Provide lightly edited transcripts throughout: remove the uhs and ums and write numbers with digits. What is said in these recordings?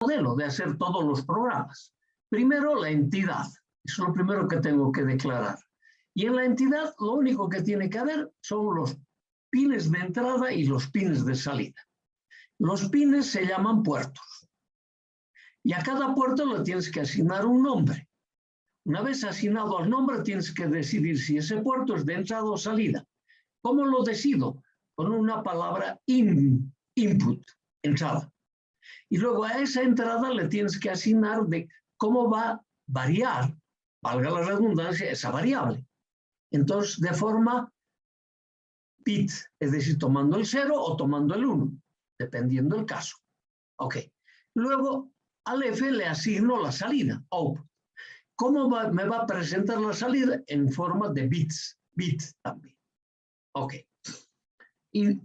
modelo de hacer todos los programas. Primero, la entidad. Eso es lo primero que tengo que declarar. Y en la entidad, lo único que tiene que haber son los pines de entrada y los pines de salida. Los pines se llaman puertos. Y a cada puerto le tienes que asignar un nombre. Una vez asignado al nombre, tienes que decidir si ese puerto es de entrada o salida. ¿Cómo lo decido? Con una palabra input, entrada. Y luego a esa entrada le tienes que asignar de cómo va a variar, valga la redundancia, esa variable. Entonces, de forma bit, es decir, tomando el 0 o tomando el 1, dependiendo del caso. Ok. Luego, al F le asigno la salida, output. ¿Cómo me va a presentar la salida? En forma de bits, bit también. Ok. Y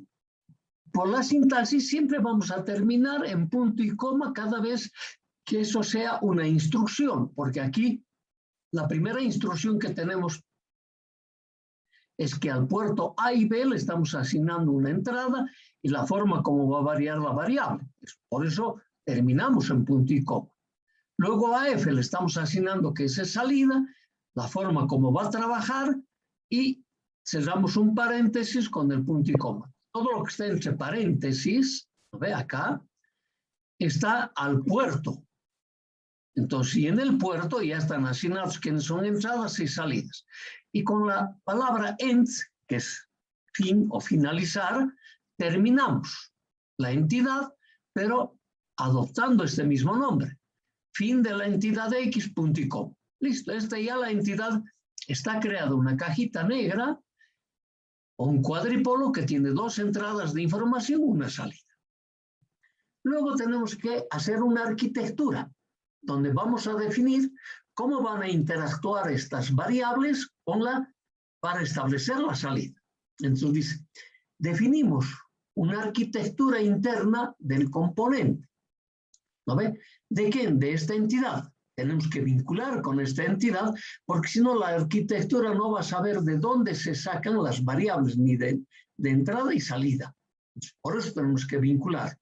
por la sintaxis siempre vamos a terminar en punto y coma cada vez que eso sea una instrucción, porque aquí la primera instrucción que tenemos es que al puerto A y B le estamos asignando una entrada y la forma como va a variar la variable. Por eso terminamos en punto y coma. Luego a F le estamos asignando que esa es salida, la forma como va a trabajar y cerramos un paréntesis con el punto y coma. Todo lo que está entre paréntesis, ¿lo ve acá? Está al puerto. Entonces, y en el puerto ya están asignados quiénes son entradas y salidas. Y con la palabra end, que es fin o finalizar, terminamos la entidad, pero adoptando este mismo nombre. Fin de la entidad X, punto y coma. Listo, ya la entidad está creada una cajita negra o un cuadripolo que tiene dos entradas de información, una salida. Luego tenemos que hacer una arquitectura donde vamos a definir cómo van a interactuar estas variables para establecer la salida. Entonces dice, definimos una arquitectura interna del componente. ¿No ve? ¿De quién? De esta entidad. Tenemos que vincular con esta entidad, porque si no la arquitectura no va a saber de dónde se sacan las variables, ni de entrada y salida. Por eso tenemos que vincular.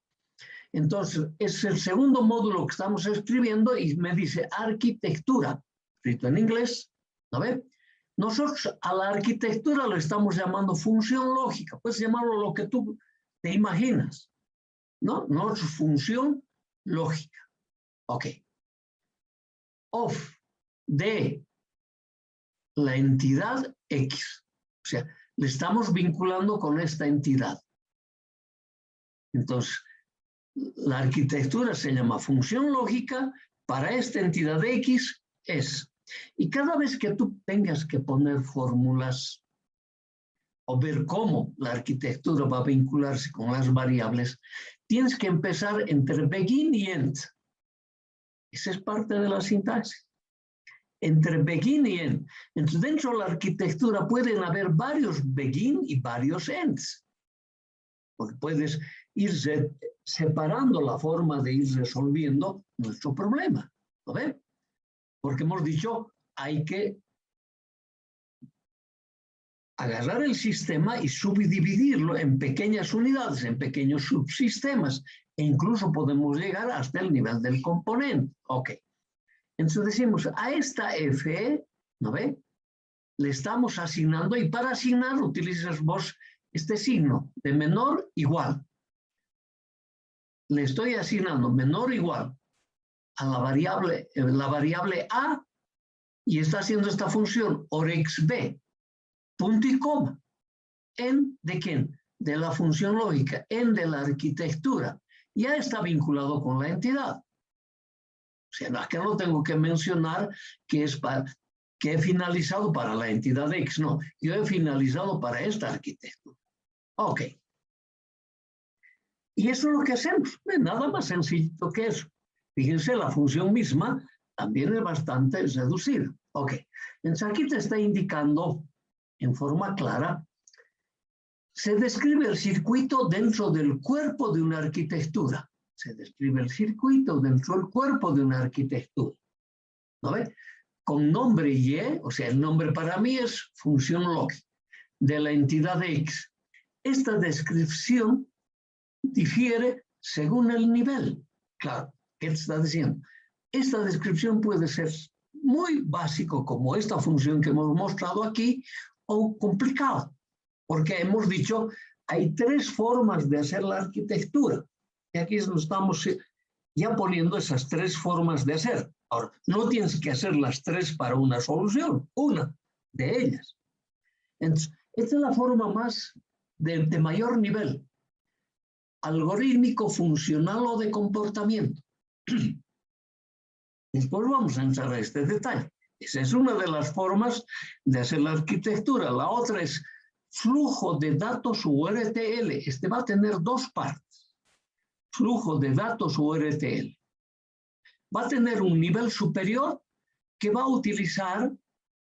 Entonces, es el segundo módulo que estamos escribiendo y me dice arquitectura, escrito en inglés. ¿No ve? Nosotros a la arquitectura lo estamos llamando función lógica. Puedes llamarlo lo que tú te imaginas. ¿No? No es función lógica. Ok. Of de la entidad X. O sea, le estamos vinculando con esta entidad. Entonces, la arquitectura se llama función lógica para esta entidad X es. Y cada vez que tú tengas que poner fórmulas o ver cómo la arquitectura va a vincularse con las variables, tienes que empezar entre begin y end. Esa es parte de la sintaxis. Entre begin y end. Entonces, dentro de la arquitectura pueden haber varios begin y varios ends. Porque puedes ir separando la forma de ir resolviendo nuestro problema. ¿Lo ven? Porque hemos dicho, hay que agarrar el sistema y subdividirlo en pequeñas unidades, en pequeños subsistemas, e incluso podemos llegar hasta el nivel del componente. Ok. Entonces decimos, a esta F, ¿no ve? Le estamos asignando, y para asignar utilizas vos este signo de menor igual. Le estoy asignando menor igual a la variable A y está haciendo esta función orexb, punto y coma. En ¿de quién? De la función lógica, en de la arquitectura. Ya está vinculado con la entidad. O sea, no, que no tengo que mencionar que he finalizado para la entidad X, no. Yo he finalizado para esta arquitectura. Ok. Y eso es lo que hacemos. Nada más sencillo que eso. Fíjense, la función misma también es bastante reducida. Ok. Entonces aquí te está indicando en forma clara, se describe el circuito dentro del cuerpo de una arquitectura. Se describe el circuito dentro del cuerpo de una arquitectura. ¿No ve? Con nombre Y, o sea, el nombre para mí es función lógica de la entidad X. Esta descripción difiere según el nivel. Claro, ¿Qué te está diciendo? Esta descripción puede ser muy básico, como esta función que hemos mostrado aquí, o complicado, porque hemos dicho, hay tres formas de hacer la arquitectura. Y aquí nos estamos ya poniendo esas tres formas de hacer. Ahora, no tienes que hacer las tres para una solución, una de ellas. Entonces, esta es la forma más de mayor nivel. Algorítmico, funcional o de comportamiento. Después vamos a entrar a este detalle. Esa es una de las formas de hacer la arquitectura. La otra es flujo de datos URTL. Este va a tener dos partes. Flujo de datos URTL. Va a tener un nivel superior que va a utilizar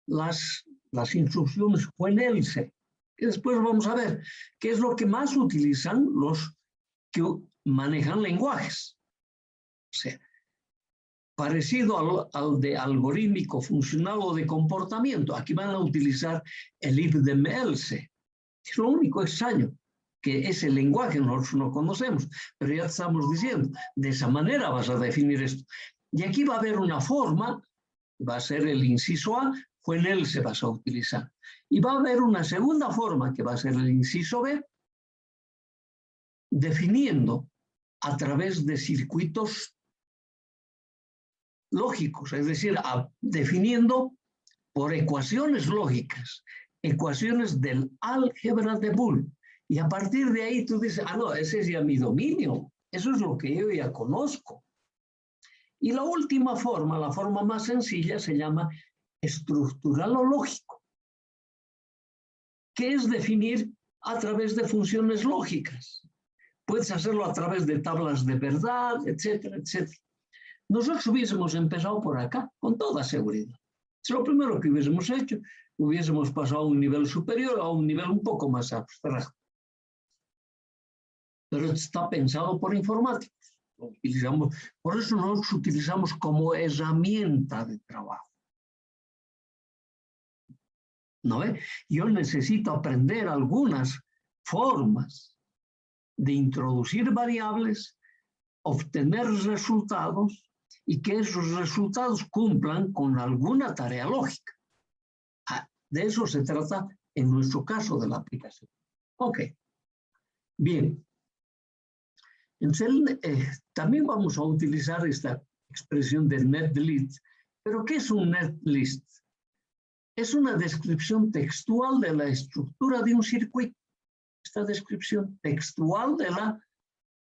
las instrucciones FUENELSE. Y después vamos a ver qué es lo que más utilizan los que manejan lenguajes. O sea, parecido al de algorítmico, funcional o de comportamiento. Aquí van a utilizar el if-then-else. Es lo único extraño, que ese lenguaje nosotros no conocemos, pero ya estamos diciendo, de esa manera vas a definir esto. Y aquí va a haber una forma, va a ser el inciso A, FUENELSE vas a utilizar. Y va a haber una segunda forma, que va a ser el inciso B, definiendo a través de circuitos lógicos, es decir, definiendo por ecuaciones lógicas, ecuaciones del álgebra de Boole. Y a partir de ahí tú dices, no, ese es ya mi dominio, eso es lo que yo ya conozco. Y la última forma, la forma más sencilla, se llama estructural o lógico, que es definir a través de funciones lógicas. Puedes hacerlo a través de tablas de verdad, etcétera, etcétera. Nosotros hubiésemos empezado por acá, con toda seguridad. Es lo primero que hubiésemos hecho. Hubiésemos pasado a un nivel superior, a un nivel un poco más abstracto. Pero está pensado por informáticos. Por eso nosotros utilizamos como herramienta de trabajo. ¿No ve? Yo necesito aprender algunas formas de introducir variables, obtener resultados, y que esos resultados cumplan con alguna tarea lógica. De eso se trata en nuestro caso de la aplicación. Ok. Bien. Entonces, también vamos a utilizar esta expresión de netlist. ¿Pero qué es un netlist? Es una descripción textual de la estructura de un circuito. Esta descripción textual de la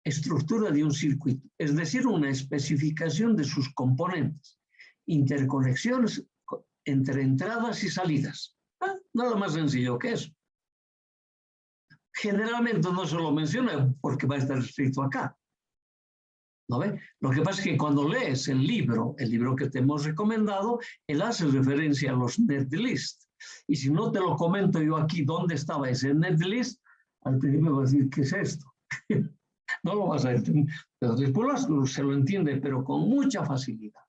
estructura de un circuito, es decir, una especificación de sus componentes, interconexiones entre entradas y salidas. Nada más sencillo que eso. Generalmente no se lo menciona porque va a estar escrito acá. ¿No ve? Lo que pasa es que cuando lees el libro que te hemos recomendado, él hace referencia a los netlists. Y si no te lo comento yo aquí dónde estaba ese netlist, al principio vas a decir, ¿qué es esto? No lo vas a entender, pero después se lo entiende, pero con mucha facilidad.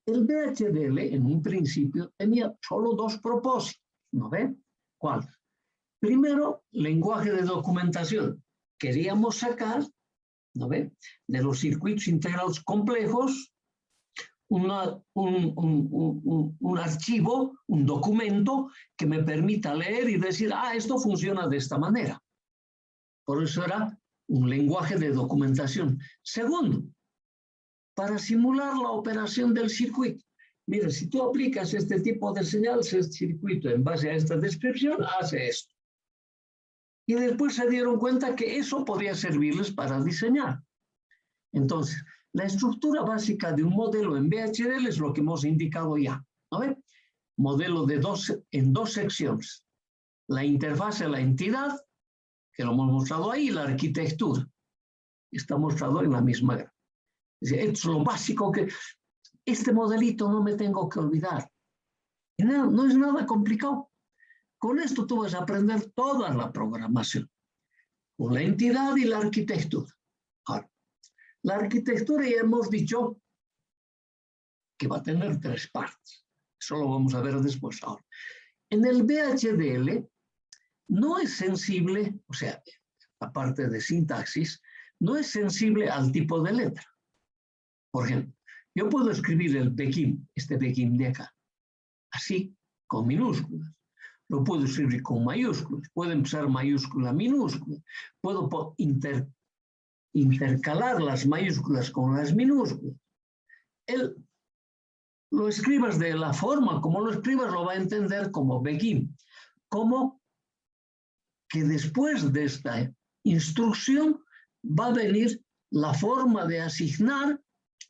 El VHDL en un principio tenía solo dos propósitos, ¿no ve? ¿Cuál? Primero, lenguaje de documentación. Queríamos sacar, ¿no ve?, de los circuitos integrados complejos un archivo, un documento que me permita leer y decir, esto funciona de esta manera. Por eso era un lenguaje de documentación. Segundo, para simular la operación del circuito. Mira, si tú aplicas este tipo de señales, el circuito en base a esta descripción hace esto. Y después se dieron cuenta que eso podría servirles para diseñar. Entonces, la estructura básica de un modelo en VHDL es lo que hemos indicado ya. ¿No ven? Modelo en dos secciones. La interfaz a la entidad, que lo hemos mostrado ahí, y la arquitectura. Está mostrado en la misma gráfica. Esto es lo básico que... Este modelito no me tengo que olvidar. No es nada complicado. Con esto tú vas a aprender toda la programación. Con la entidad y la arquitectura. Ahora, la arquitectura ya hemos dicho que va a tener tres partes. Eso lo vamos a ver después. Ahora, en el VHDL no es sensible, o sea, la parte de sintaxis, no es sensible al tipo de letra. Por ejemplo, yo puedo escribir el Bekim, este Bekim de acá, así, con minúsculas. Lo puedo escribir con mayúsculas, puedo empezar mayúscula, minúscula, puedo intercalar las mayúsculas con las minúsculas. Lo escribas de la forma como lo escribas, lo va a entender como Bekim. Como que después de esta instrucción va a venir la forma de asignar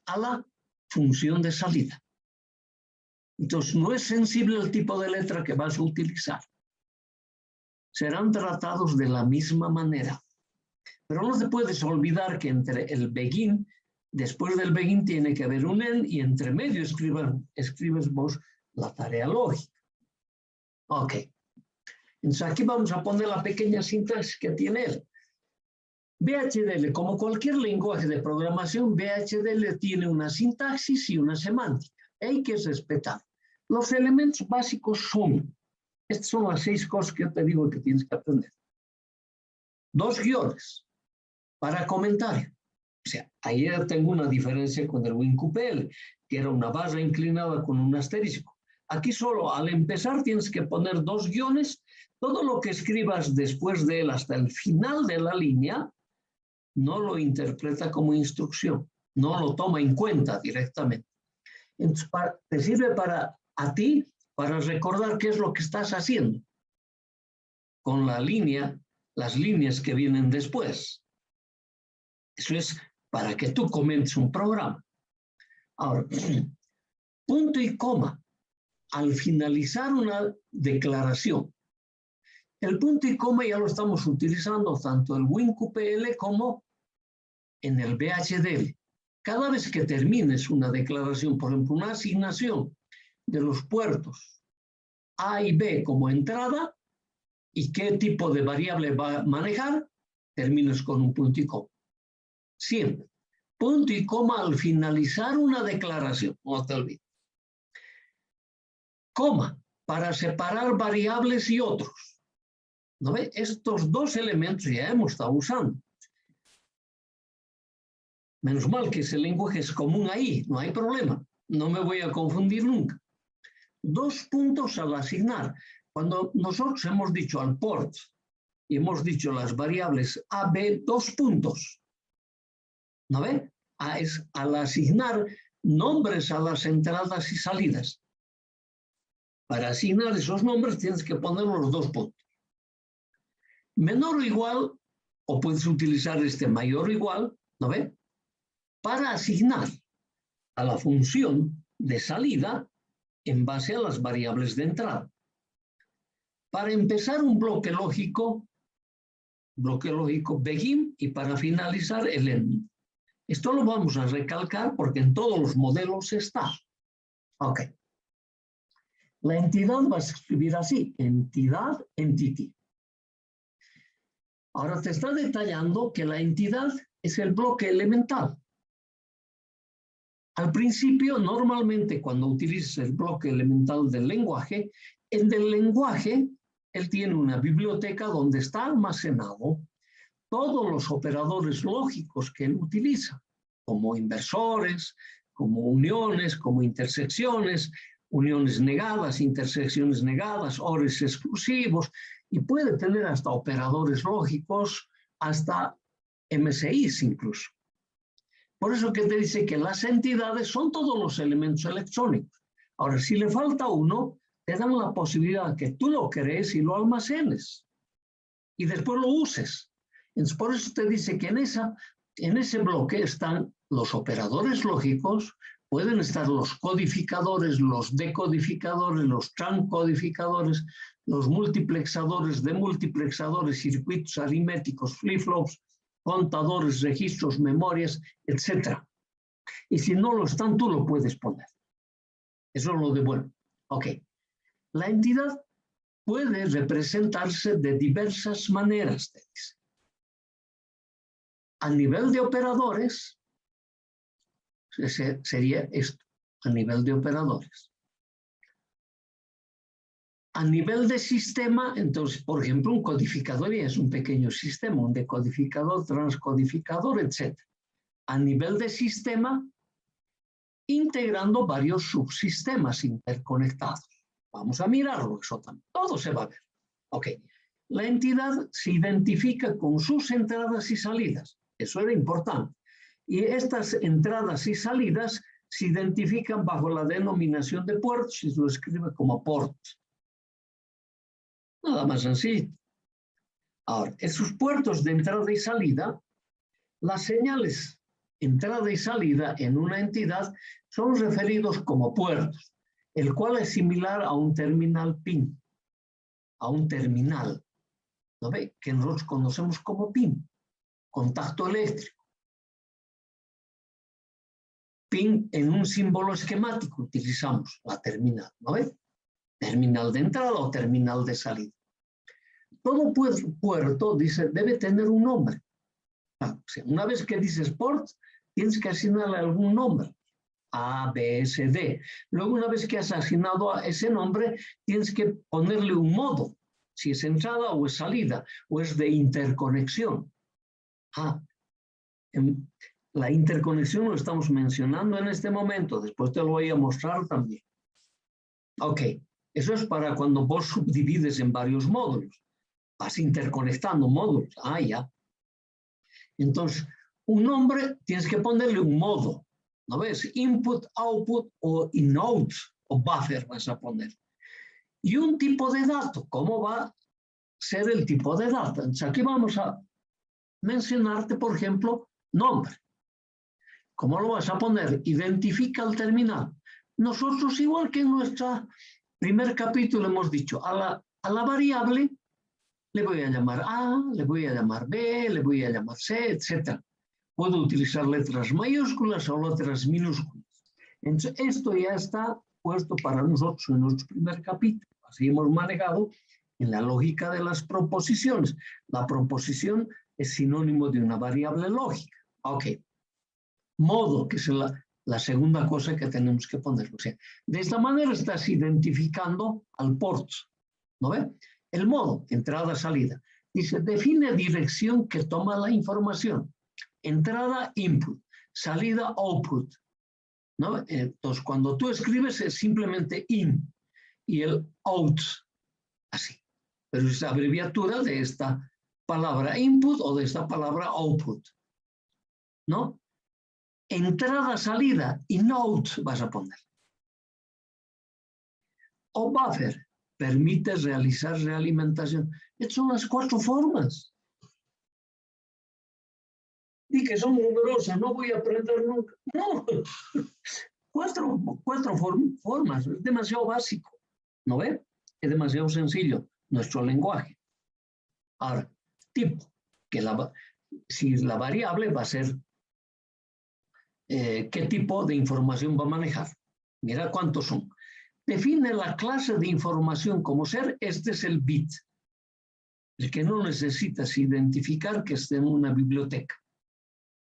a la función de salida. Entonces, no es sensible el tipo de letra que vas a utilizar. Serán tratados de la misma manera. Pero no te puedes olvidar que entre el begin, después del begin tiene que haber un end y entre medio escribes vos la tarea lógica. Ok. Entonces aquí vamos a poner la pequeña sintaxis que tiene él. VHDL, como cualquier lenguaje de programación, VHDL tiene una sintaxis y una semántica. Hay que respetar. Los elementos básicos son, estas son las 6 cosas que yo te digo que tienes que aprender. 2 guiones para comentario. O sea, ahí tengo una diferencia con el WinQPL, que era una barra inclinada con un asterisco. Aquí solo al empezar tienes que poner 2 guiones. Todo lo que escribas después de él hasta el final de la línea, no lo interpreta como instrucción, no lo toma en cuenta directamente. Entonces, te sirve a ti para recordar qué es lo que estás haciendo con la línea, las líneas que vienen después. Eso es para que tú comentes un programa. Ahora, punto y coma al finalizar una declaración. El punto y coma ya lo estamos utilizando tanto en el WinQPL como en el VHDL. Cada vez que termines una declaración, por ejemplo, una asignación de los puertos A y B como entrada y qué tipo de variable va a manejar, termines con un punto y coma. Siempre. Punto y coma al finalizar una declaración, no te olvides. Coma, para separar variables y otros. ¿No ve? Estos 2 elementos ya hemos estado usando. Menos mal que ese lenguaje es común ahí, no hay problema. No me voy a confundir nunca. 2 puntos al asignar. Cuando nosotros hemos dicho al port y hemos dicho las variables A, B, 2 puntos. ¿No ve? Es al asignar nombres a las entradas y salidas. Para asignar esos nombres tienes que poner los 2 puntos. Menor o igual, o puedes utilizar este mayor o igual, ¿no ve? Para asignar a la función de salida en base a las variables de entrada. Para empezar un bloque lógico begin y para finalizar el end. Esto lo vamos a recalcar porque en todos los modelos está. Ok. La entidad va a escribir así, entidad, entity. Ahora te está detallando que la entidad es el bloque elemental. Al principio, normalmente cuando utilizas el bloque elemental del lenguaje, el del lenguaje, él tiene una biblioteca donde está almacenado todos los operadores lógicos que él utiliza, como inversores, como uniones, como intersecciones, uniones negadas, intersecciones negadas, ores exclusivos, y puede tener hasta operadores lógicos, hasta MSIs incluso. Por eso que te dice que las entidades son todos los elementos electrónicos. Ahora, si le falta uno, te dan la posibilidad que tú lo crees y lo almacenes. Y después lo uses. Entonces, por eso te dice que en ese bloque están los operadores lógicos, pueden estar los codificadores, los decodificadores, los transcodificadores, los multiplexadores, demultiplexadores, circuitos aritméticos, flip-flops, contadores, registros, memorias, etc. Y si no lo están, tú lo puedes poner. Eso es lo de bueno. Ok. La entidad puede representarse de diversas maneras, te dice. A nivel de operadores, sería esto, a nivel de operadores. A nivel de sistema, entonces, por ejemplo, un codificador ya es un pequeño sistema, un decodificador, transcodificador, etc. A nivel de sistema, integrando varios subsistemas interconectados. Vamos a mirarlo, eso también. Todo se va a ver. Ok. La entidad se identifica con sus entradas y salidas. Eso era importante. Y estas entradas y salidas se identifican bajo la denominación de puertos y se lo escribe como ports. Nada más sencillo. Ahora, esos puertos de entrada y salida, las señales entrada y salida en una entidad son referidos como puertos, el cual es similar a un terminal PIN, a un terminal, ¿no ve? Que nosotros conocemos como PIN, contacto eléctrico. PIN en un símbolo esquemático utilizamos la terminal, ¿no ve? Terminal de entrada o terminal de salida. Todo puerto, dice, debe tener un nombre. O sea, una vez que dices port, tienes que asignarle algún nombre. A, B, S, D. Luego, una vez que has asignado a ese nombre, tienes que ponerle un modo. Si es entrada o es salida, o es de interconexión. La interconexión lo estamos mencionando en este momento. Después te lo voy a mostrar también. Ok. Eso es para cuando vos subdivides en varios módulos. Vas interconectando módulos. Ya. Entonces, un nombre tienes que ponerle un modo. ¿No ves? Input, output o inode o buffer vas a poner. Y un tipo de dato. ¿Cómo va a ser el tipo de dato? Entonces, aquí vamos a mencionarte, por ejemplo, nombre. ¿Cómo lo vas a poner? Identifica el terminal. Nosotros, igual que en nuestro primer capítulo, hemos dicho a la variable le voy a llamar A, le voy a llamar B, le voy a llamar C, etc. Puedo utilizar letras mayúsculas o letras minúsculas. Entonces, esto ya está puesto para nosotros en nuestro primer capítulo. Así hemos manejado en la lógica de las proposiciones. La proposición es sinónimo de una variable lógica. Ok. Modo, que es la segunda cosa que tenemos que poner. O sea, de esta manera estás identificando al port. ¿No ve? El modo, entrada, salida. Dice, define dirección que toma la información. Entrada, input. Salida, output. ¿No? Entonces, cuando tú escribes es simplemente in y el out, así. Pero es la abreviatura de esta palabra input o de esta palabra output. ¿No? Entrada, salida y out vas a poner. O buffer. Permite realizar realimentación. Estas son las 4 formas. Y que son numerosas, no voy a aprender nunca. No, cuatro formas, es demasiado básico. ¿No ve? Es demasiado sencillo nuestro lenguaje. Ahora, tipo, que si la variable va a ser qué tipo de información va a manejar. Mira cuántos son. Define la clase de información como ser, este es el bit, el que no necesitas identificar que esté en una biblioteca.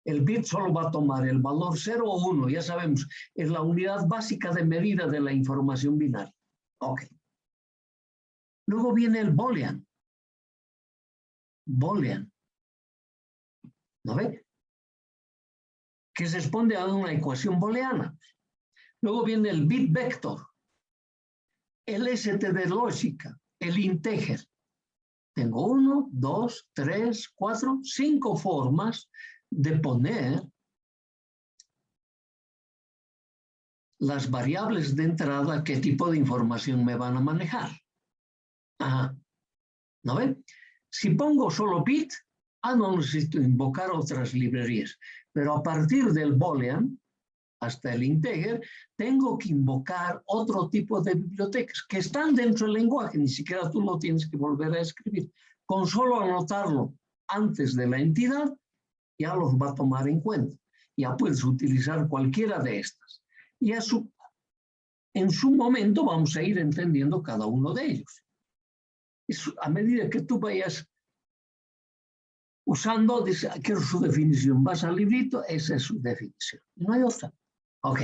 El bit solo va a tomar el valor 0 o 1, ya sabemos, es la unidad básica de medida de la información binaria. Ok. Luego viene el boolean. Boolean. ¿No ve? Que responde a una ecuación booleana. Luego viene el bit vector. El ST de lógica, el integer. Tengo 1, 2, 3, 4, 5 formas de poner las variables de entrada, qué tipo de información me van a manejar. ¿No ven? Si pongo solo bit, no necesito invocar otras librerías. Pero a partir del boolean, hasta el integer, tengo que invocar otro tipo de bibliotecas que están dentro del lenguaje, ni siquiera tú lo tienes que volver a escribir. Con solo anotarlo antes de la entidad, ya los va a tomar en cuenta. Ya puedes utilizar cualquiera de estas. Y en su momento vamos a ir entendiendo cada uno de ellos. A medida que tú vayas usando, dice, quiero su definición, vas al librito, esa es su definición. No hay otra. Ok.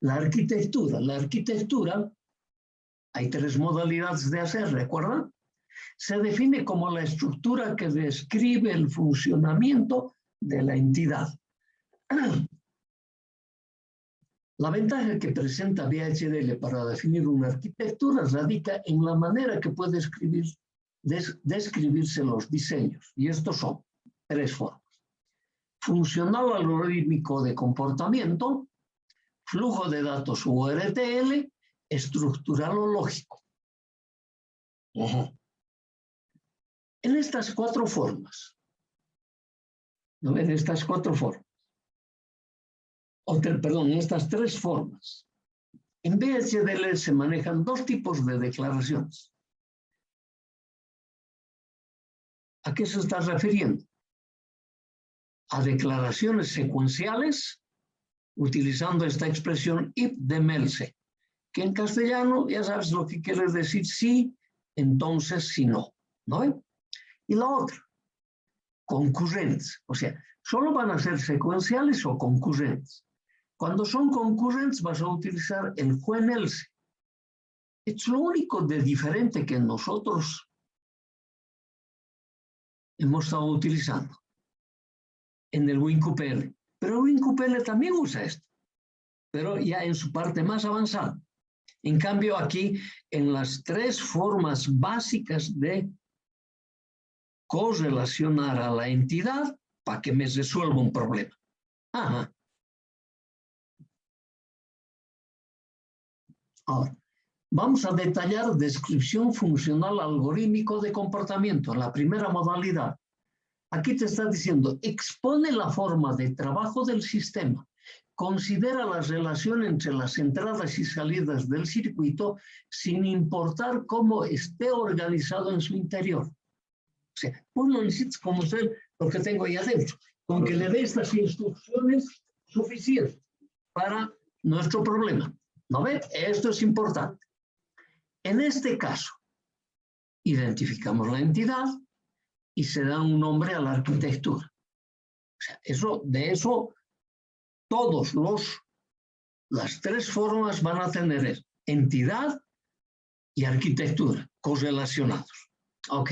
La arquitectura Hay tres modalidades de hacer, ¿recuerdan? Se define como la estructura que describe el funcionamiento de la entidad. La ventaja que presenta VHDL para definir una arquitectura radica en la manera que puede describirse los diseños. Y estos son tres formas. Funcional algorítmico de comportamiento, flujo de datos URTL, estructural o lógico. En estas cuatro formas, ¿no ven? Estas cuatro formas, perdón, en estas tres formas, en VHDL se manejan dos tipos de declaraciones. ¿A qué se está refiriendo? A declaraciones secuenciales, utilizando esta expresión if de Melse, que en castellano ya sabes lo que quiere decir sí, entonces si no, ¿no ven? Y la otra, concurrentes, o sea, solo van a ser secuenciales o concurrentes. Cuando son concurrentes vas a utilizar el when else. Es lo único de diferente que nosotros hemos estado utilizando en el WinQPL. Pero el WinQPL también usa esto, pero ya en su parte más avanzada. En cambio aquí, en las tres formas básicas de correlacionar a la entidad para que me resuelva un problema. Ajá. Ahora, vamos a detallar descripción funcional algorítmico de comportamiento, la primera modalidad. Aquí te está diciendo, expone la forma de trabajo del sistema, considera la relación entre las entradas y salidas del circuito sin importar cómo esté organizado en su interior. O sea, vos no necesitas conocer lo que tengo ahí adentro, con que le dé estas instrucciones suficientes para nuestro problema. ¿No ve? Esto es importante. En este caso, identificamos la entidad y se da un nombre a la arquitectura. O sea, de eso, las tres formas van a tener entidad y arquitectura correlacionados. Ok.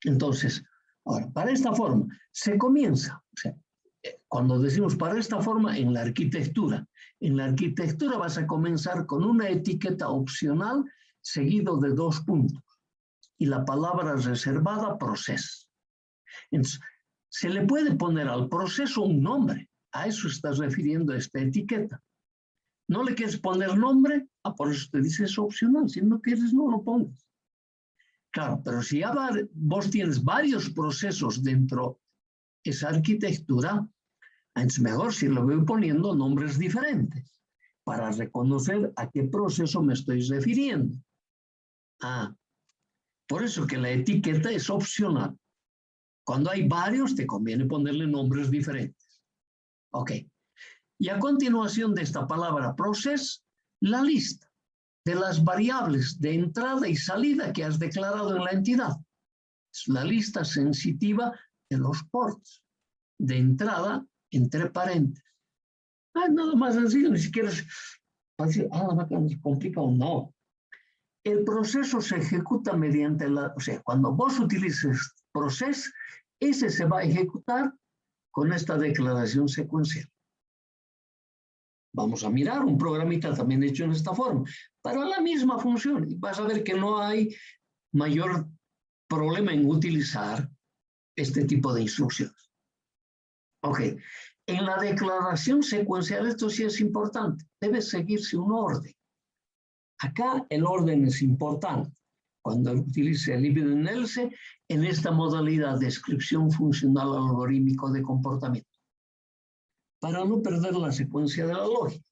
Entonces, ahora, para esta forma, se comienza, o sea, cuando decimos para esta forma, en la arquitectura vas a comenzar con una etiqueta opcional seguido de 2 puntos y la palabra reservada, proceso. Entonces, se le puede poner al proceso un nombre, a eso está refiriendo esta etiqueta. ¿No le quieres poner nombre? Por eso te dice es opcional, si no quieres no lo pongas. Claro, pero si ya vos tienes varios procesos dentro de esa arquitectura, es mejor si lo voy poniendo nombres diferentes para reconocer a qué proceso me estoy refiriendo. Por eso que la etiqueta es opcional. Cuando hay varios, te conviene ponerle nombres diferentes. Ok. Y a continuación de esta palabra process, la lista de las variables de entrada y salida que has declarado en la entidad. Es la lista sensitiva de los ports de entrada entre paréntesis. Nada más sencillo, ni siquiera es complicado, no. El proceso se ejecuta mediante o sea, cuando vos utilices proceso, ese se va a ejecutar con esta declaración secuencial. Vamos a mirar un programita también hecho en esta forma, para la misma función, y vas a ver que no hay mayor problema en utilizar este tipo de instrucciones. Ok, en la declaración secuencial esto sí es importante, debe seguirse un orden. Acá el orden es importante. Cuando utilice el if and else, en esta modalidad de descripción funcional algorítmico de comportamiento, para no perder la secuencia de la lógica.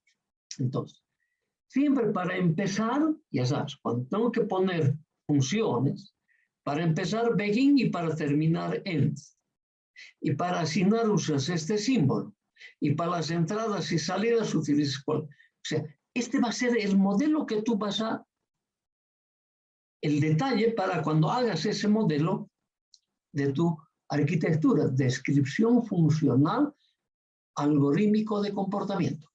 Entonces, siempre para empezar, ya sabes, cuando tengo que poner funciones, para empezar begin y para terminar end. Y para asignar usas este símbolo. Y para las entradas y salidas utilizas cuál. O sea, este va a ser el modelo que tú vas a... El detalle para cuando hagas ese modelo de tu arquitectura, descripción funcional algorítmico de comportamiento.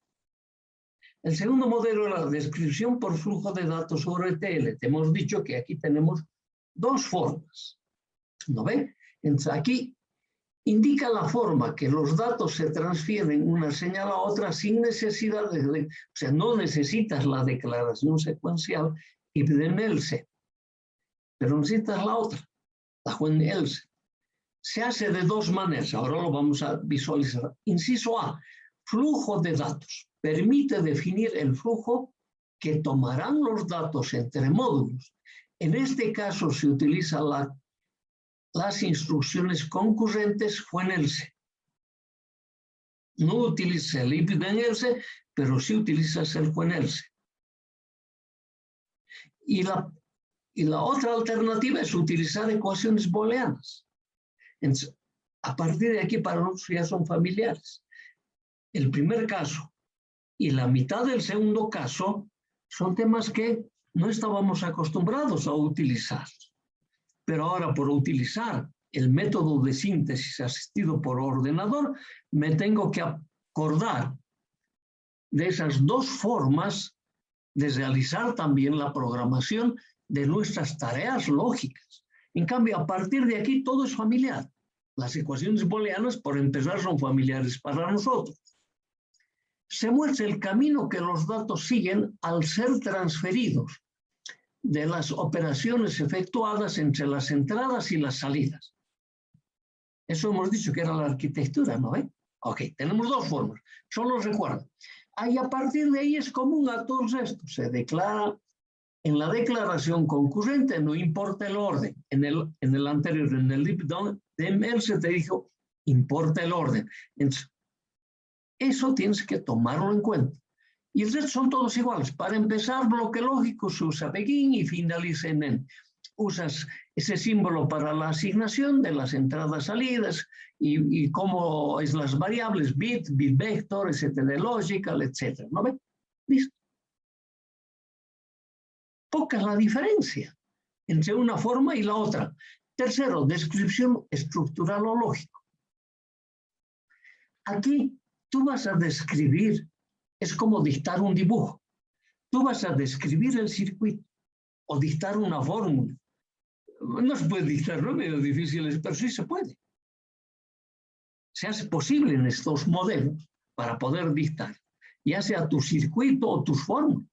El segundo modelo es la descripción por flujo de datos sobre ETL. Te hemos dicho que aquí tenemos dos formas. ¿No ve? Entonces aquí indica la forma que los datos se transfieren una señal a otra sin necesidad o sea, no necesitas la declaración secuencial if then else, pero necesitas la otra, la when else. Se hace de dos maneras, ahora lo vamos a visualizar. Inciso A, flujo de datos. Permite definir el flujo que tomarán los datos entre módulos. En este caso se utiliza las instrucciones concurrentes when else. No utiliza el if then else, pero sí utilizas el when else. Y la otra alternativa es utilizar ecuaciones booleanas. Entonces, a partir de aquí para nosotros ya son familiares. El primer caso y la mitad del segundo caso son temas que no estábamos acostumbrados a utilizar. Pero ahora, por utilizar el método de síntesis asistido por ordenador, me tengo que acordar de esas dos formas de realizar también la programación de nuestras tareas lógicas. En cambio, a partir de aquí todo es familiar. Las ecuaciones booleanas, por empezar, son familiares para nosotros. Se muestra el camino que los datos siguen al ser transferidos de las operaciones efectuadas entre las entradas y las salidas. Eso hemos dicho que era la arquitectura, ¿no? Ok, tenemos dos formas. Solo recuerdo. Y a partir de ahí es común a todos estos. Se declara en la declaración concurrente, no importa el orden. En el anterior, en el if then else te dijo, importa el orden. Entonces, eso tienes que tomarlo en cuenta. Y el resto son todos iguales. Para empezar, bloque lógico se usa begin y finaliza en end. Usas ese símbolo para la asignación de las entradas-salidas y cómo es las variables, bit vector, std logical, etc. ¿No ven? Listo. Poca es la diferencia entre una forma y la otra. Tercero, descripción estructural o lógico. Aquí tú vas a describir, es como dictar un dibujo. Tú vas a describir el circuito o dictar una fórmula. No se puede dictar, no es medio difícil, pero sí se puede. Se hace posible en estos modelos para poder dictar, ya sea tu circuito o tus fórmulas.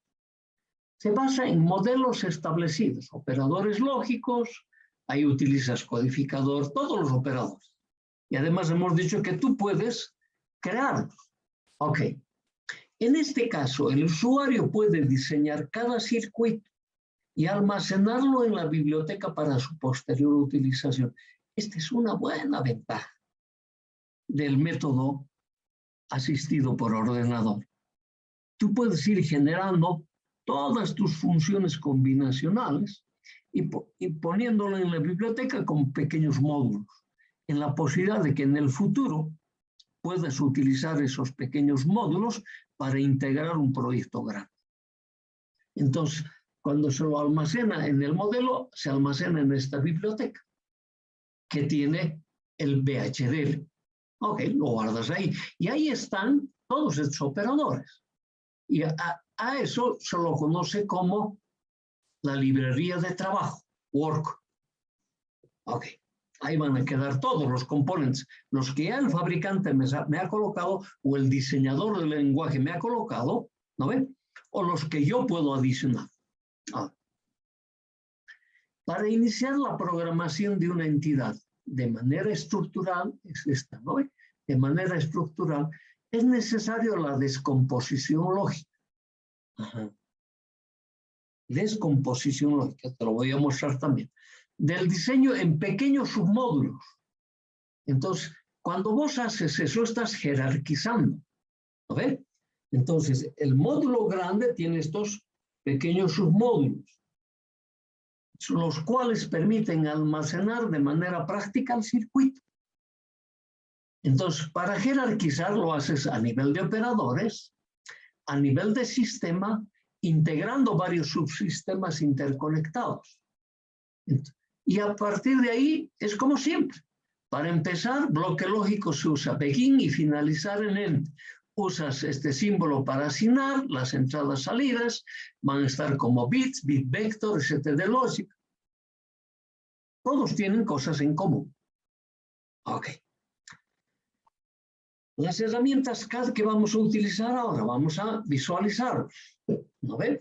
Se basa en modelos establecidos, operadores lógicos, ahí utilizas codificador, todos los operadores. Y además hemos dicho que tú puedes crearlos. Ok. En este caso, el usuario puede diseñar cada circuito y almacenarlo en la biblioteca para su posterior utilización. Esta es una buena ventaja del método asistido por ordenador. Tú puedes ir generando todas tus funciones combinacionales y poniéndolo en la biblioteca con pequeños módulos, en la posibilidad de que en el futuro puedas utilizar esos pequeños módulos para integrar un proyecto grande. Entonces, cuando se lo almacena en el modelo, se almacena en esta biblioteca, que tiene el VHDL. Ok, lo guardas ahí. Y ahí están todos estos operadores. Y a eso se lo conoce como la librería de trabajo, work. Ok, ahí van a quedar todos los componentes, los que ya el fabricante me ha colocado o el diseñador del lenguaje me ha colocado, ¿no ven? O los que yo puedo adicionar. Para iniciar la programación de una entidad de manera estructural, es esta, ¿no ven? De manera estructural, es necesario la descomposición lógica. Ajá. Descomposición lógica, te lo voy a mostrar también. Del diseño en pequeños submódulos. Entonces, cuando vos haces eso, estás jerarquizando. ¿No ves? Entonces, el módulo grande tiene estos pequeños submódulos, los cuales permiten almacenar de manera práctica el circuito. Entonces, para jerarquizar lo haces a nivel de operadores, a nivel de sistema, integrando varios subsistemas interconectados. Y a partir de ahí es como siempre. Para empezar, bloque lógico se usa begin y finalizar en end. usas este símbolo para asignar, las entradas-salidas van a estar como bits, bit vector, etc. de lógica. Todos tienen cosas en común. Ok. Las herramientas CAD que vamos a utilizar ahora, vamos a visualizarlos. ¿No ven?